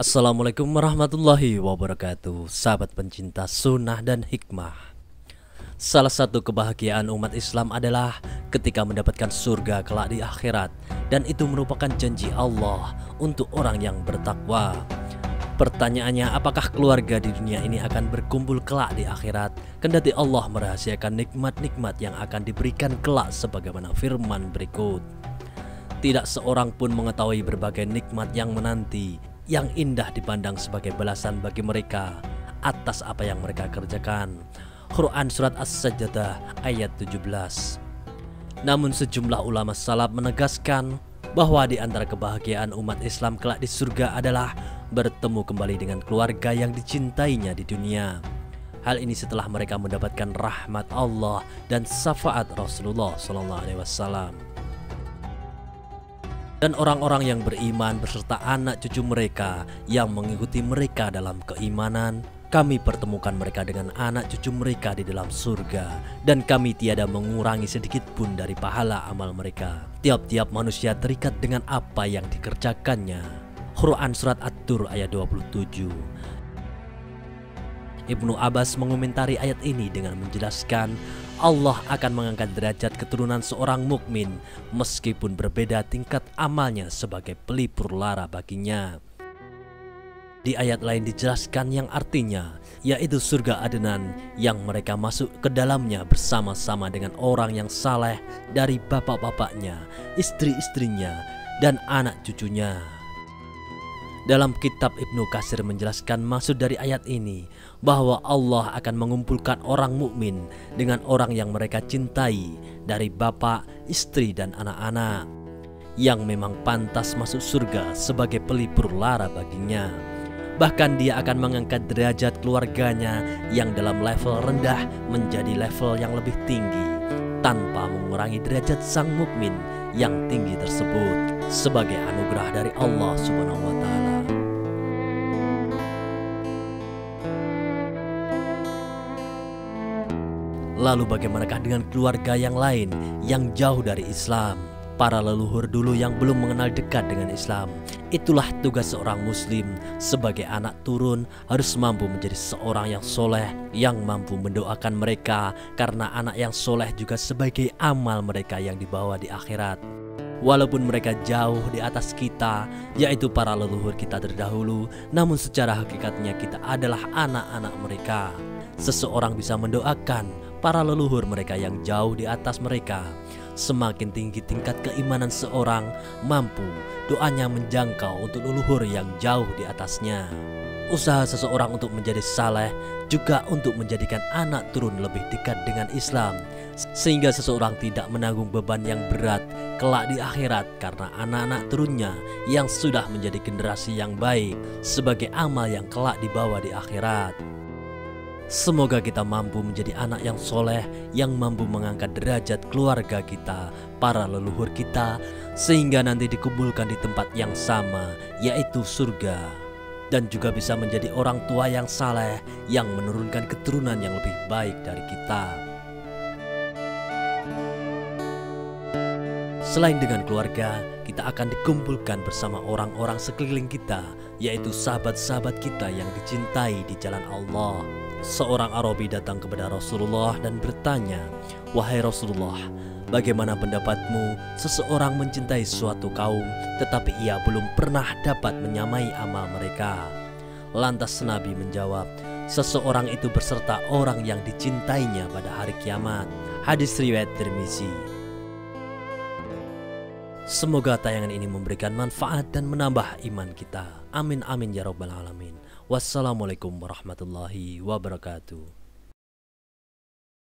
Assalamualaikum warahmatullahi wabarakatuh. Sahabat pencinta sunnah dan hikmah, salah satu kebahagiaan umat Islam adalah ketika mendapatkan surga kelak di akhirat, dan itu merupakan janji Allah untuk orang yang bertakwa. Pertanyaannya, apakah keluarga di dunia ini akan berkumpul kelak di akhirat? Kendati Allah merahasiakan nikmat-nikmat yang akan diberikan kelak sebagaimana firman berikut. Tidak seorang pun mengetahui berbagai nikmat yang menanti, yang indah dipandang sebagai balasan bagi mereka atas apa yang mereka kerjakan. Quran Surat As-Sajdah ayat 17. Namun sejumlah ulama salaf menegaskan bahwa di antara kebahagiaan umat Islam kelak di surga adalah bertemu kembali dengan keluarga yang dicintainya di dunia. Hal ini setelah mereka mendapatkan rahmat Allah dan syafaat Rasulullah SAW. Dan orang-orang yang beriman beserta anak cucu mereka yang mengikuti mereka dalam keimanan, kami pertemukan mereka dengan anak cucu mereka di dalam surga, dan kami tiada mengurangi sedikit pun dari pahala amal mereka. Tiap-tiap manusia terikat dengan apa yang dikerjakannya. Quran Surat At-Tur ayat 27. Ibnu Abbas mengomentari ayat ini dengan menjelaskan Allah akan mengangkat derajat keturunan seorang mukmin meskipun berbeda tingkat amalnya sebagai pelipur lara baginya. Di ayat lain dijelaskan yang artinya yaitu surga Adnan yang mereka masuk ke dalamnya bersama-sama dengan orang yang saleh dari bapak-bapaknya, istri-istrinya, dan anak cucunya. Dalam kitab Ibnu Katsir menjelaskan maksud dari ayat ini bahwa Allah akan mengumpulkan orang mukmin dengan orang yang mereka cintai dari bapak, istri, dan anak-anak yang memang pantas masuk surga sebagai pelipur lara baginya. Bahkan dia akan mengangkat derajat keluarganya yang dalam level rendah menjadi level yang lebih tinggi tanpa mengurangi derajat sang mukmin yang tinggi tersebut sebagai anugerah dari Allah Subhanahu wa taala. Lalu bagaimanakah dengan keluarga yang lain yang jauh dari Islam? Para leluhur dulu yang belum mengenal dekat dengan Islam. Itulah tugas seorang muslim sebagai anak turun, harus mampu menjadi seorang yang soleh, yang mampu mendoakan mereka, karena anak yang soleh juga sebagai amal mereka yang dibawa di akhirat. Walaupun mereka jauh di atas kita, yaitu para leluhur kita terdahulu, namun secara hakikatnya kita adalah anak-anak mereka. Seseorang bisa mendoakan para leluhur mereka yang jauh di atas mereka. Semakin tinggi tingkat keimanan seorang, mampu doanya menjangkau untuk leluhur yang jauh di atasnya. Usaha seseorang untuk menjadi saleh juga untuk menjadikan anak turun lebih dekat dengan Islam, sehingga seseorang tidak menanggung beban yang berat kelak di akhirat karena anak-anak turunnya yang sudah menjadi generasi yang baik sebagai amal yang kelak dibawa di akhirat. Semoga kita mampu menjadi anak yang soleh, yang mampu mengangkat derajat keluarga kita, para leluhur kita, sehingga nanti dikumpulkan di tempat yang sama, yaitu surga. Dan juga bisa menjadi orang tua yang saleh, yang menurunkan keturunan yang lebih baik dari kita. Selain dengan keluarga, kita akan dikumpulkan bersama orang-orang sekeliling kita, yaitu sahabat-sahabat kita yang dicintai di jalan Allah. Seorang Arabi datang kepada Rasulullah dan bertanya, "Wahai Rasulullah, bagaimana pendapatmu seseorang mencintai suatu kaum tetapi ia belum pernah dapat menyamai amal mereka?" Lantas Nabi menjawab, "Seseorang itu berserta orang yang dicintainya pada hari kiamat." Hadis riwayat Tirmizi. Semoga tayangan ini memberikan manfaat dan menambah iman kita. Amin amin ya rabbal alamin. Wassalamualaikum warahmatullahi wabarakatuh.